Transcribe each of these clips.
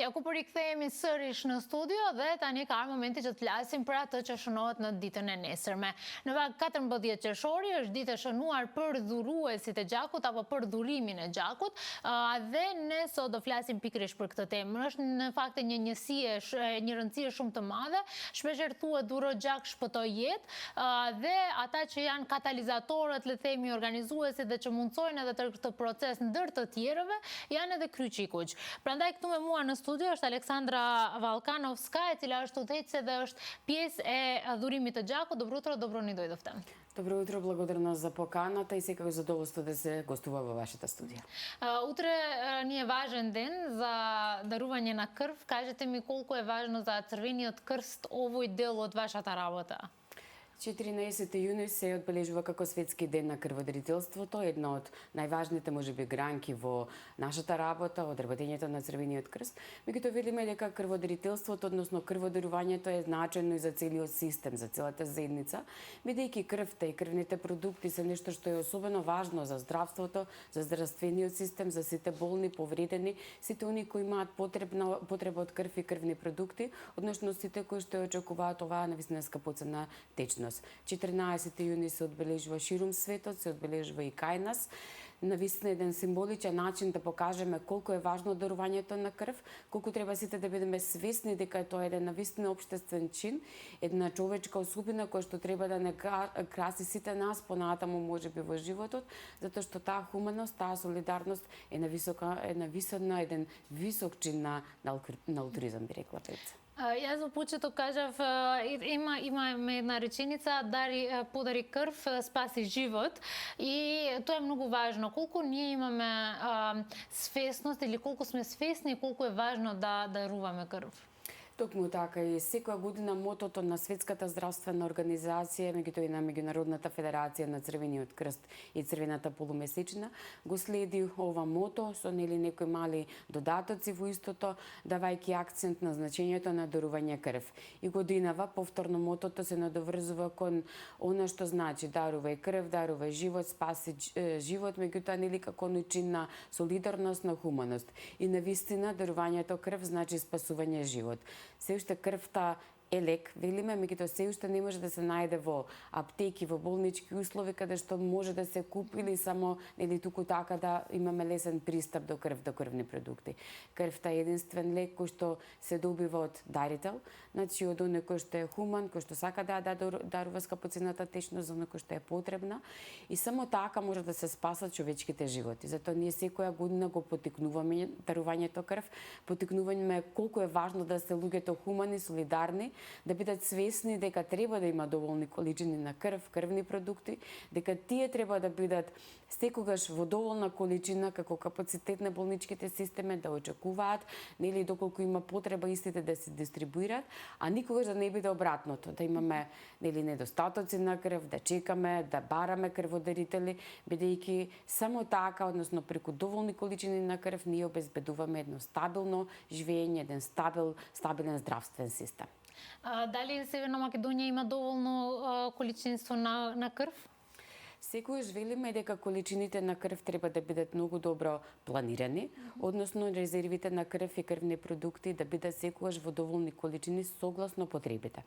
Ja ku po rikthehemi sërish në studio dhe tani ka momenti që të flasim për atë që shënohet në ditën e nesërme. Në fakt 14 qershori është ditë e shënuar për dhuruesit e gjakut apo për dhurimin e gjakut, dhe ne sot do flasim pikërisht për këtë temë. Është në fakt një rëndësie shumë të madhe. Shpeshherë thuhet dhuro gjak shpëtoi jetë, dhe ata që janë katalizatorët, le të themi organizuesit dhe që mundsojnë edhe këtë proces ndër të tjerëve, janë edhe kryqikuq. Prandaj këtu me mua në studio është Aleksandra Valkanovska, e cila është udhëheqëse dhe është pjesë e dhurimit të gjakut. Добро утро, добро ни дојдовте. Добро утро, благодарна за поканата и секако задоволство да се гостува во вашата студија. Утре ни е важен ден за дарување на крв. Кажете ми колку е важно за Црвениот крст овој дел од вашата работа? 14 јуни се одбележува како светски ден на крводарителството, една од најважните можеби гранки во нашата работа, од работењето на Црвениот крст. Меѓутоа видиме дека крводарителството, односно крводарувањето е значено и за целиот систем, за целата заедница, бидејќи крвта и крвните продукти се нешто што е особено важно за здравството, за здравствениот систем, за сите болни, повредени, сите оние кои имаат потреба од крв и крвни продукти, односно сите кои што очекуваат оваа навистина скапоцена течност. 14 јуни се одбележува ширум светот, се одбележува и кај нас. Навистина еден символичен начин да покажеме колку е важно дарувањето на крв, колку треба сите да бидеме свесни дека тоа е еден навистина општествен чин, една човечка особина која што треба да не краси сите нас понатаму можеби во животот, затоа што таа хуманост, таа солидарност е на еден висок чин на алтруизам, би рекла Пеца. Јас во почеток кажав, имаме една реченица, подари крв, спаси живот, и тоа е многу важно. Колку ние имаме свесност или колку сме свесни, колку е важно да даруваме крв? Токму така, и секоја година мотото на Светската здравствена организација, меѓутоа и на Меѓународната федерација на Црвениот крст и Црвената полумесечина го следи ова мото со некои мали додатоци во истото, давајќи акцент на значењето на дарување крв. И годинава повторно мотото се надоврзува кон она што значи дарувај крв, дарувај живот, спаси живот, меѓутоа како начин на солидарност, на хуманост. И навистина дарувањето крв значи спасување живот. Се уште крвта е лек, велиме, меѓутоа се уште не може да се најде во аптеки, во болнички услови, каде што може да се купи или само туку така да имаме лесен пристап до крв, до крвни продукти. Крвта е единствен лек кој што се добива од дарител, значи од оној кој што е хуман, кој што сака да дарува скапоцената течност за оној кој што е потребна, и само така може да се спасат човечките животи. Затоа ние секоја година го поттикнуваме дарувањето крв, поттикнуваме колку е важно да се луѓето хумани, солидарни, да бидат свесни дека треба да има доволни количини на крв, крвни продукти, дека тие треба да бидат секогаш во доволна количина како капацитет на болничките системи да очекуваат, доколку има потреба истите да се дистрибуираат, а никогаш да не биде обратното, да имаме недостатоци на крв, да чекаме, да бараме крводарители, бидејќи само така, односно преку доволни количини на крв, ние обезбедуваме едно стабилно живење, еден стабилен здравствен систем. Дали Северна Македонија има доволно количинство на крв? Секојаш велиме дека количините на крв треба да бидат многу добро планирани, односно резервите на крв и крвни продукти да бидат секојаш во доволни количини согласно потребите.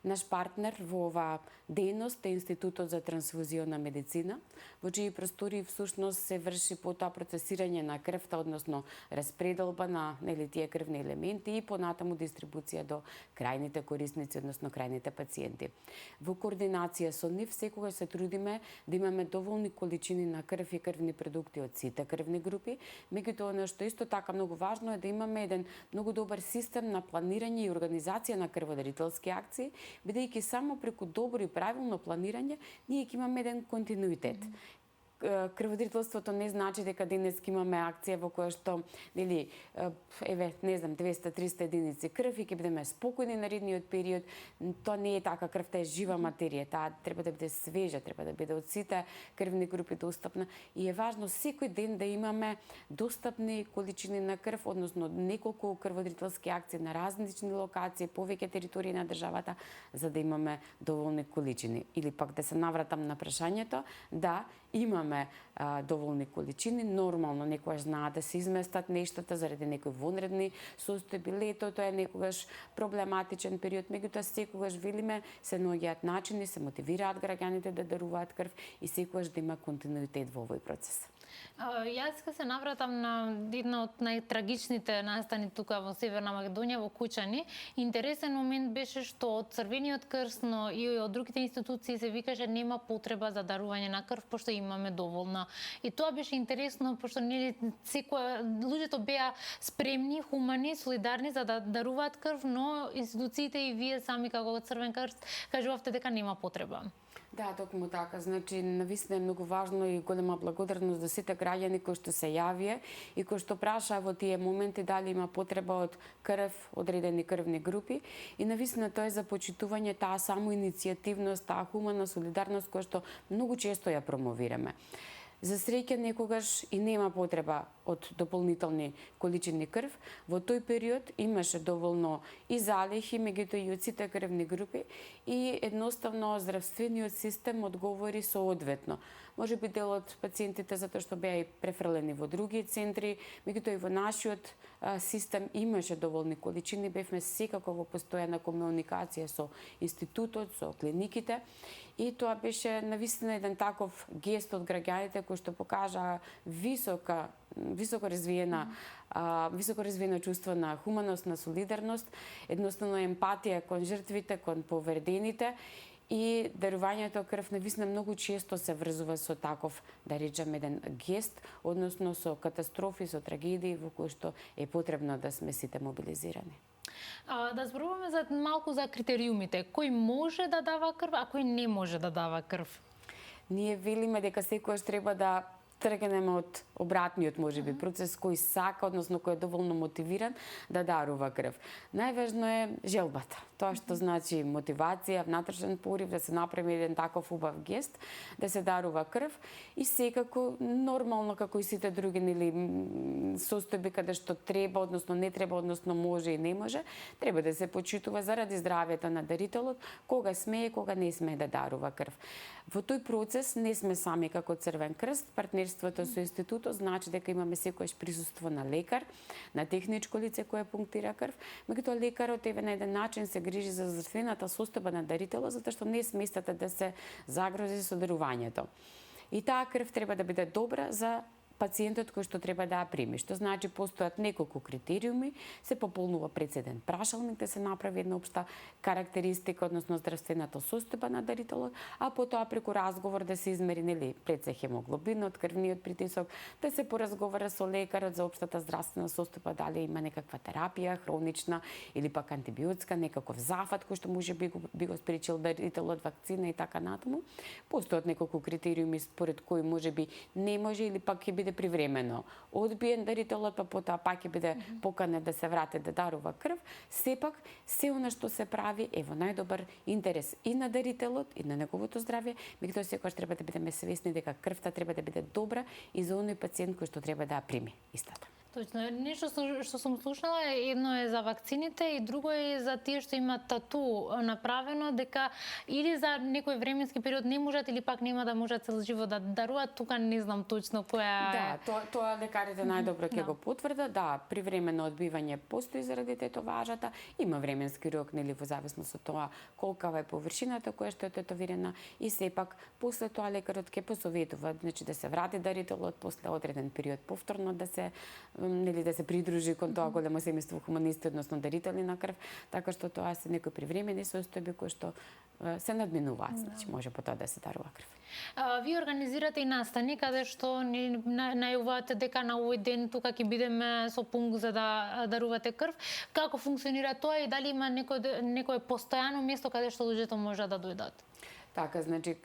Наш партнер во оваа дејност е Институтот за трансфузиона медицина, во чии простори всушност се врши потоа процесирање на крвта, односно распределба на тие крвни елементи и понатаму дистрибуција до крајните корисници, односно крајните пациенти. Во координација со нив секогаш се трудиме да имаме доволни количини на крв и крвни продукти од сите крвни групи, меѓутоа она што исто така многу важно е да имаме еден многу добар систем на планирање и организација на крводарителски акции, бидејќи само преку добро и правилно планирање ние ќе имаме еден континуитет. Крводарителството не значи дека денес имаме акција во која што 200-300 единици крв и ќе бидеме спокојни наредниот период. Тоа не е така, крвта е жива материја, таа треба да биде свежа, треба да биде од сите крвни групи достапна и е важно секој ден да имаме достапни количини на крв, односно неколку крводарителски акции на различни локации, повеќе територии на државата, за да имаме доволни количини. Или пак да се навратам на прашањето, да, имаме имаме доволни количини. Нормално некогаш знаат да се изместат нештата заради некои вонредни состојби. Летото е некогаш проблематичен период, меѓутоа секогаш велиме се наоѓаат начини, се мотивираат граѓаните да даруваат крв и секогаш да има континуитет во овој процес. Јас ке се навратам на една од најтрагичните настани тука во Северна Македонија, во Кучани. Интересен момент беше што од Црвениот крст, но и од другите институции се викаше нема потреба за дарување на крв, пошто имаме доволно. И тоа беше интересно, пошто нели луѓето беа спремни, хумани, солидарни за да даруваат крв, но институциите и вие сами како Црвен крст кажувавте дека нема потреба. Да, токму така. Значи, навистина е многу важно и голема благодарност за сите граѓани кои што се јавија и кои што прашаа во тие моменти дали има потреба од крв, одредени крвни групи. И навистина тоа е за почитување таа самоиницијативност, таа хумана солидарност која што многу често ја промовираме. За среќа некогаш и нема потреба од дополнителни количини крв. Во тој период имаше доволно и залихи, меѓутоа и од сите крвни групи и едноставно здравствениот систем одговори соодветно. Може би дел од пациентите затоа што беа и префрлени во други центри, меѓутоа и во нашиот систем имаше доволни количини, бевме секако во постојана комуникација со институтот, со клиниките. И тоа беше навистина еден таков гест од граѓаните кој што покажа високо развиено чувство на хуманост, на солидарност, едноставно емпатија кон жртвите, кон повредените. И дарувањето крв навистина многу често се врзува со таков, да речем, еден гест, односно со катастрофи, со трагедии во кои што е потребно да сме сите мобилизирани. Да зборуваме малку за критериумите. Кој може да дава крв, а кој не може да дава крв? Ние велиме дека секојаш треба да тргнеме од обратниот можеби процес, кој сака, односно кој е доволно мотивиран да дарува крв. Најважно е желбата. Тоа што значи мотивација, внатрешен порив да се направи еден таков убав гест, да се дарува крв и секако нормално како и сите други нели состојби каде што треба, односно не треба, односно може и не може, треба да се почитува заради здравјето на дарителот, кога смее, кога не смее да дарува крв. Во тој процес не сме сами како Црвен крст, партнерството со институтот значи дека имаме секојаш присуство на лекар, на техничко лице кое пунктира крв, меѓутоа лекарот еве на еден начин се грижи за здравствената состојба на дарителот затоа што не сместата да се загрози со дарувањето. И таа крв треба да биде добра за пациентот кој што треба да ја прими. Што значи постојат неколку критериуми, се пополнува председен прашалник, да се направи една општа карактеристика, односно здравствената состојба на дарителот, а потоа преку разговор да се измери нели предсе хемоглобинот, крвниот притисок, да се поразговара со лекарот за општата здравствена состојба, дали има некаква терапија хронична или пак антибиотска, некаков зафат кој што може би го спречил дарителот, вакцина и така натаму. Постојат неколку критериуми според кои можеби не може или пак ќе биде привремено одбиен дарителот, па потоа пак ќе биде поканет да се врати да дарува крв. Сепак се она што се прави е во најдобар интерес и на дарителот и на неговото здравје, меѓутоа секогаш треба да бидеме свесни дека крвта треба да биде добра и за оној пациент кој што треба да ја прими истата. Точно. Нешто што сум слушнала, едно е за вакцините и друго е за тие што имаат тату направено, дека или за некој временски период не можат или пак нема да можат цел живот да даруваат, тука не знам точно која е. Да, тоа лекарите најдобро ќе го потврдат, да, привремено одбивање постои заради тетоважата, има временски рок нели во зависност од тоа колкава е површината која што е тетовирана и сепак после тоа лекарот ќе посоветува, значи да се врати дарителот после одреден период повторно да се нели да се придружи кон тоа големо семејство хуманисти, односно дарители на крв, така што тоа се некои привремени состојби кои што се надминуваат, значи може потоа да се дарува крв. Вие организирате и настани каде што најавувате дека на овој ден тука ќе бидеме со пункт за да дарувате крв. Како функционира тоа и дали има некое постојано место каде што луѓето можат да дојдат? Така, значи,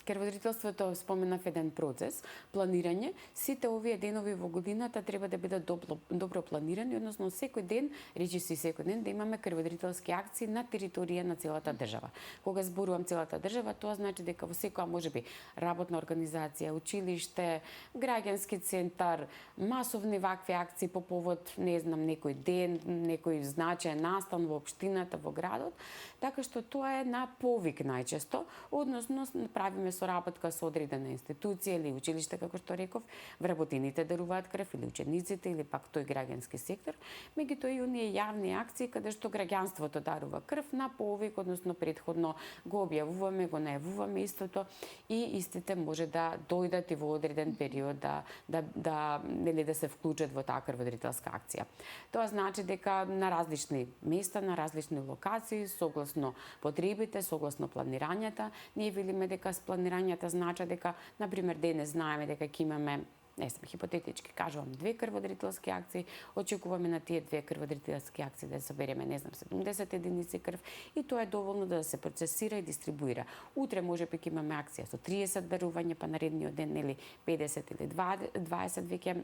крводарителството споменав еден процес, планирање. Сите овие денови во годината треба да бидат добро планирани, односно секој ден, речиси секој ден, да имаме крводарителски акции на територија на целата држава. Кога зборувам целата држава, тоа значи дека во секоја можеби работна организација, училиште, граѓански центар, масовни вакви акции по повод, не знам, некој ден, некој значаен настан во општината, во градот, така што тоа е на повик најчесто односно правиме соработка со одредена институција или училиште, како што реков, вработените даруваат крв или учениците или пак тој граѓански сектор, меѓутоа и оние јавни акции каде што граѓанството дарува крв на повик, односно претходно го објавуваме, го најавуваме истото и истите може да дојдат и во одреден период да се вклучат во таа крводарителска акција. Тоа значи дека на различни места, на различни локации, согласно потребите, согласно планирањата, ние велиме дека планирањата значи дека, например, денес знаеме дека ќе имаме, не знам, хипотетички кажувам, 2 крводарителски акции, очекуваме на тие 2 крводарителски акции да собереме, не знам, 70 единици крв и тоа е доволно да се процесира и дистрибуира. Утре можеби ќе имаме акција со 30 дарувања, па наредниот ден или 50 или 20 веќе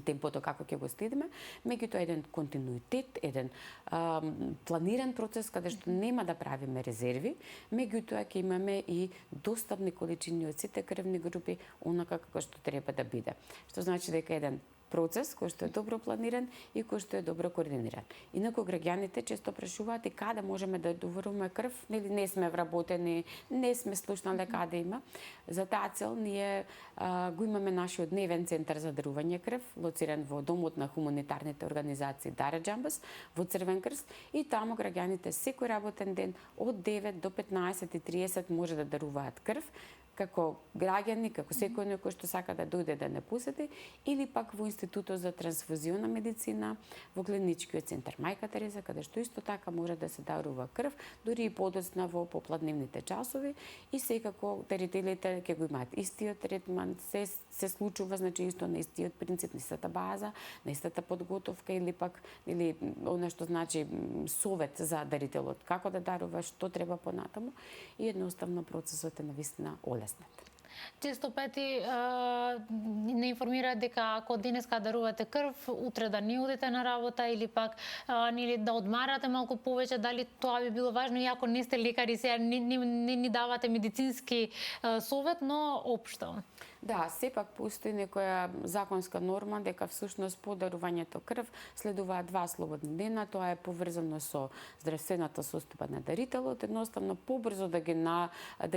темпото како ќе го следиме, меѓутоа еден континуитет, еден планиран процес каде што нема да правиме резерви, меѓутоа ќе имаме и достапни количини од сите крвни групи онака како што треба да биде. Што значи дека еден процес кој што е добро планиран и кој што е добро координиран. Инаку граѓаните често прашуваат и каде можеме да доверуваме крв, нели не сме вработени, не сме слушнале каде има. За таа цел ние го имаме нашиот дневен центар за дарување крв, лоциран во домот на хуманитарните организации Дара Џамбас во Црвен крст и таму граѓаните секој работен ден од 9 до 15:30 може да даруваат крв како граѓани, како секој кој што сака да дојде да не посети, или пак во Институтот за трансфузиона медицина, во клиничкиот центар Мајка Тереза, каде што исто така може да се дарува крв, дури и подоцна во попладневните часови и секако дарителите ќе го имаат истиот третман, се случува значи исто на истиот принцип, на истата база, на истата подготовка или пак она што значи совет за дарителот, како да дарува, што треба понатаму и едноставно процесот е навистина олеснет. Често пати не информираат дека ако денеска дарувате крв, утре да не одите на работа или пак да одмарате малку повеќе, дали тоа би било важно, иако не сте лекари, сега не ни давате медицински совет, но општо. Да, сепак постои некоја законска норма дека всушност по дарувањето крв следуваат 2 слободни дена, тоа е поврзано со здравствената состојба на дарителот, едноставно побрзо да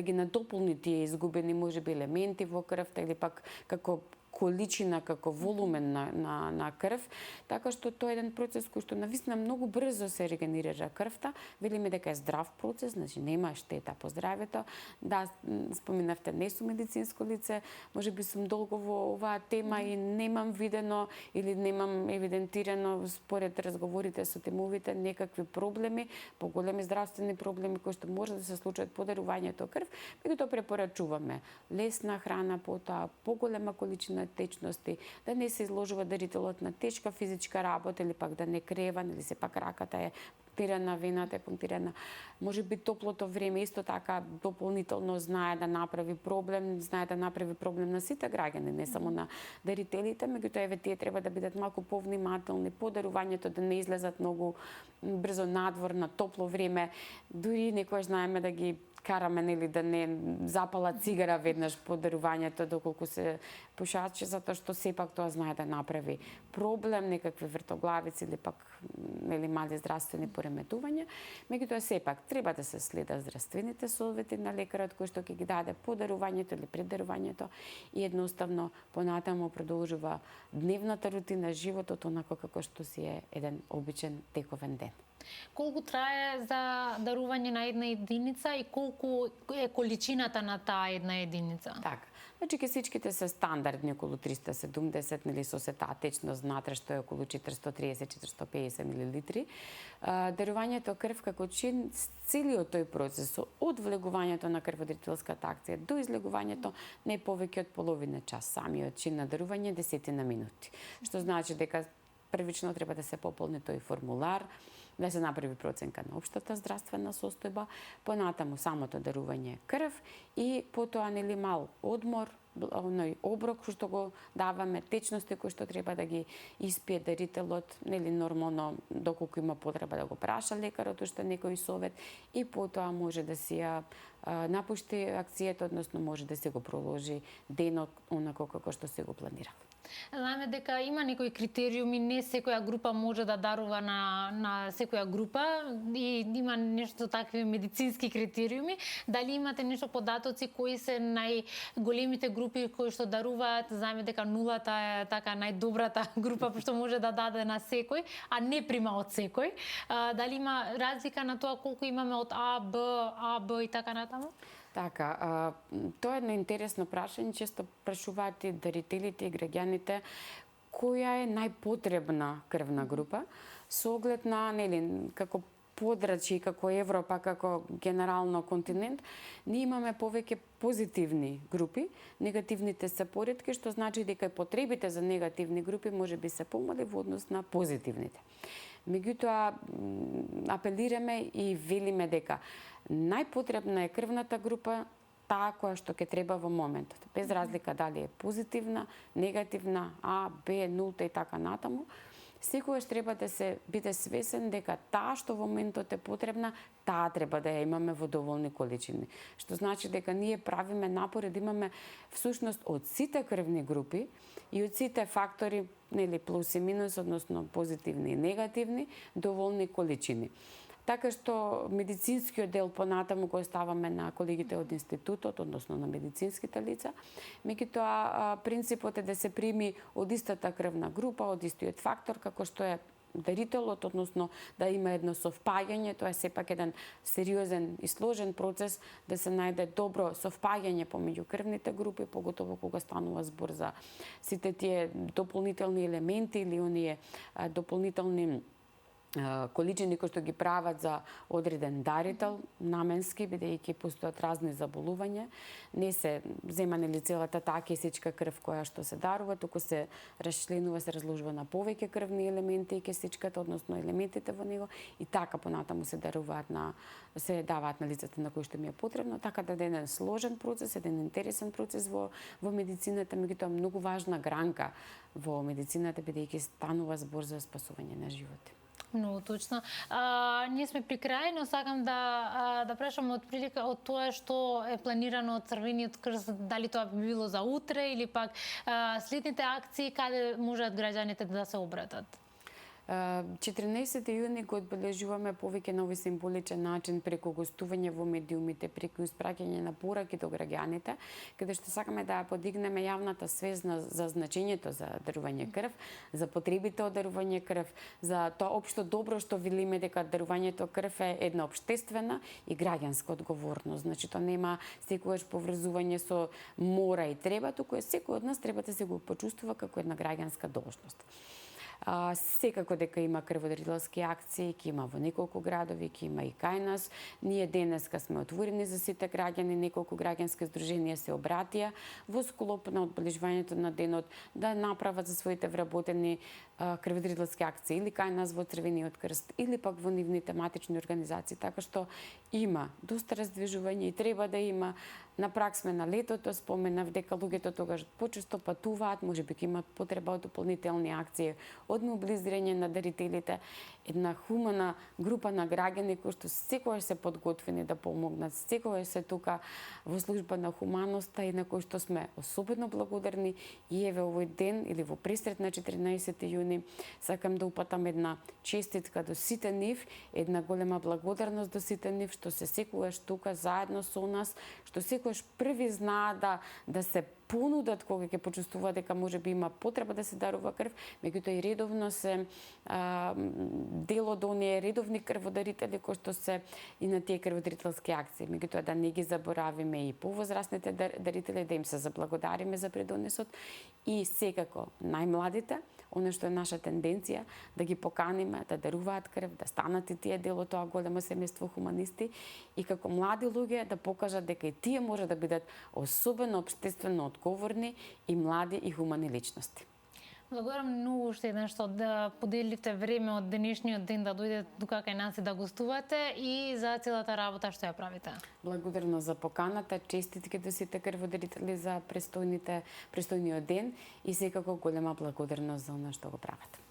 ги надополни тие изгубени можеби елементи во крвта или пак како количина, како волумен на крв, така што тоа е еден процес кој што навистина многу брзо се регенерира крвта. Велиме дека е здрав процес, значи нема штета по здравјето. Да, споменавте, не сум медицинско лице, можеби сум долго во оваа тема и немам видено или немам евидентирано според разговорите со тимовите некакви проблеми, поголеми здравствени проблеми кои што може да се случат по дарувањето крв, меѓутоа препорачуваме лесна храна, потоа поголема количина течности, да не се изложува дарителот на тешка физичка работа или пак да не крева, или се пак раката е пунктирана, вената е пунктирана. Може би топлото време исто така дополнително знае да направи проблем на сите граѓани, не само на дарителите, меѓутоа еве тие треба да бидат малку повнимателни по дарувањето, да не излезат многу брзо надвор на топло време, дури некојаш знаеме да ги караме нели да не запалат цигара веднаш по дарувањето доколку се пушачи, затоа што сепак тоа знае да направи проблем, некакви вртоглавици или пак нели мали здравствени пореметувања. Меѓутоа сепак треба да се следат здравствените совети на лекарот кој што ќе ги даде по дарувањето или пред дарувањето и едноставно понатаму продолжува дневната рутина, животот онако како што си е еден обичен тековен ден. Колку трае за дарување на една единица и колку е количината на таа една единица? Така. Значи, кисичките се стандардни околу 370, нели со се таа течност внатре што е околу 430-450 милилитри. Дарувањето крв како чин, целиот тој процес од влегувањето на крводарителската акција до излегувањето не повеќе од половина час. Самиот чин на дарување 10 минути. Што значи дека првично треба да се пополни тој формулар, да се направи проценка на општата здравствена состојба, понатаму самото дарување крв и потоа нели мал одмор, оној оброк што го даваме, течности кои што треба да ги испие дарителот, нели нормално доколку има потреба да го праша лекарот уште некој совет и потоа може да си ја напушти акцијата, односно може да се го проложи денот онако како што се го планирал. Знаеме дека има некои критериуми, не секоја група може да дарува на секоја група и има нешто такви медицински критериуми. Дали имате нешто податоци кои се најголемите групи кои што даруваат? Знаеме дека нулата е така најдобрата група што може да даде на секој, а не прима од секој. Дали има разлика на тоа колку имаме од А, Б и така натаму? Така, тоа е едно интересно прашање, често прашуваат и дарителите и граѓаните која е најпотребна крвна група со оглед на, нели, како подрачје, како Европа, како генерално континент, ние имаме повеќе позитивни групи, негативните се поретки, што значи дека и потребите за негативни групи може би се помали во однос на позитивните. Меѓутоа, апелираме и велиме дека најпотребна е крвната група таа која што ќе треба во моментот. Без разлика дали е позитивна, негативна, А, Б, нулта и така натаму. Секогаш треба да се биде свесен дека таа што во моментот е потребна, таа треба да ја имаме во доволни количини. Што значи дека ние правиме напори да имаме всушност од сите крвни групи и од сите фактори, нели, плюс и минус, односно позитивни и негативни, доволни количини. Така што медицинскиот дел понатаму го оставаме на колегите од институтот, односно на медицинските лица. Меѓутоа, принципот е да се прими од истата крвна група, од истиот фактор, како што е дарителот, односно да има едно совпаѓање. Тоа е сепак еден сериозен и сложен процес да се најде добро совпаѓање помеѓу крвните групи, поготово кога станува збор за сите тие дополнителни елементи или оние дополнителни количини кои што ги прават за одреден дарител, наменски, бидејќи постојат разни заболувања. Не се зема нели целата таа кесичка крв која што се дарува, туку се расчленува, се разложува на повеќе крвни елементи и кесичката, односно елементите во него, и така понатаму се даруваат се даваат на лицата на кои што ми е потребно, така да е еден сложен процес, еден интересен процес во медицината, меѓутоа многу важна гранка во медицината, бидејќи станува збор за спасување на животи. Многу точно. Ние сме при крај, но сакам да прашам од прилика од тоа што е планирано од Црвениот крст, дали тоа би било за утре или пак следните акции, каде можат граѓаните да се обратат? 14 јуни го одбележуваме повеќе на овој символичен начин преку гостување во медиумите, преку испраќање на пораки до граѓаните, каде што сакаме да ја подигнеме јавната свест за значењето за дарување крв, за потребите од дарување крв, за тоа општо добро што велиме дека дарувањето крв е една општествена и граѓанска одговорност. Значи тоа нема секогаш поврзување со мора и треба, туку секој од нас треба да се го почувствува како една граѓанска должност. Секако дека има крводарителски акции, ќе има во неколку градови, ќе има и кај нас. Ние денеска сме отворени за сите граѓани, неколку граѓански здруженија се обратија во склоп на одбележувањето на денот да направат за своите вработени крводарителски акции или кај нас во Црвениот крст или пак во нивни тематични организации, така што има доста раздвижување и треба да има. На прак сме на летото, споменав дека луѓето тогаш почесто патуваат, можеби ќе имат потреба од дополнителни акции, од мобилизирање на дарителите, една хумана група на граѓани кои што секогаш се подготвени да помогнат, секогаш се тука во служба на хуманоста и на кои што сме особено благодарни. И еве овој ден или во пресрет на 14 јуни сакам да упатам една честитка до сите нив, една голема благодарност до сите нив што се секогаш тука заедно со нас, што секогаш први знаат да се понудат кога ќе почувствуваат дека можеби има потреба да се дарува крв, меѓутоа и редовно се дел од оние редовни крводарители кои што се и на тие крводарителски акции. Меѓутоа да не ги заборавиме и повозрастните дарители, да им се заблагодариме за придонесот и секако најмладите, она што е наша тенденција, да ги поканиме да даруваат крв, да станат и тие дел од тоа големо семејство хуманисти и како млади луѓе да покажат дека и тие може да бидат особено општествено одговорни и млади и хумани личности. Благодарам многу уште еден што да поделивте време од денешниот ден да дојдете тука кај нас и да гостувате и за целата работа што ја правите. Благодарно за поканата, честитки до сите крводарители за престојниот ден и секако голема благодарност за она што го прават.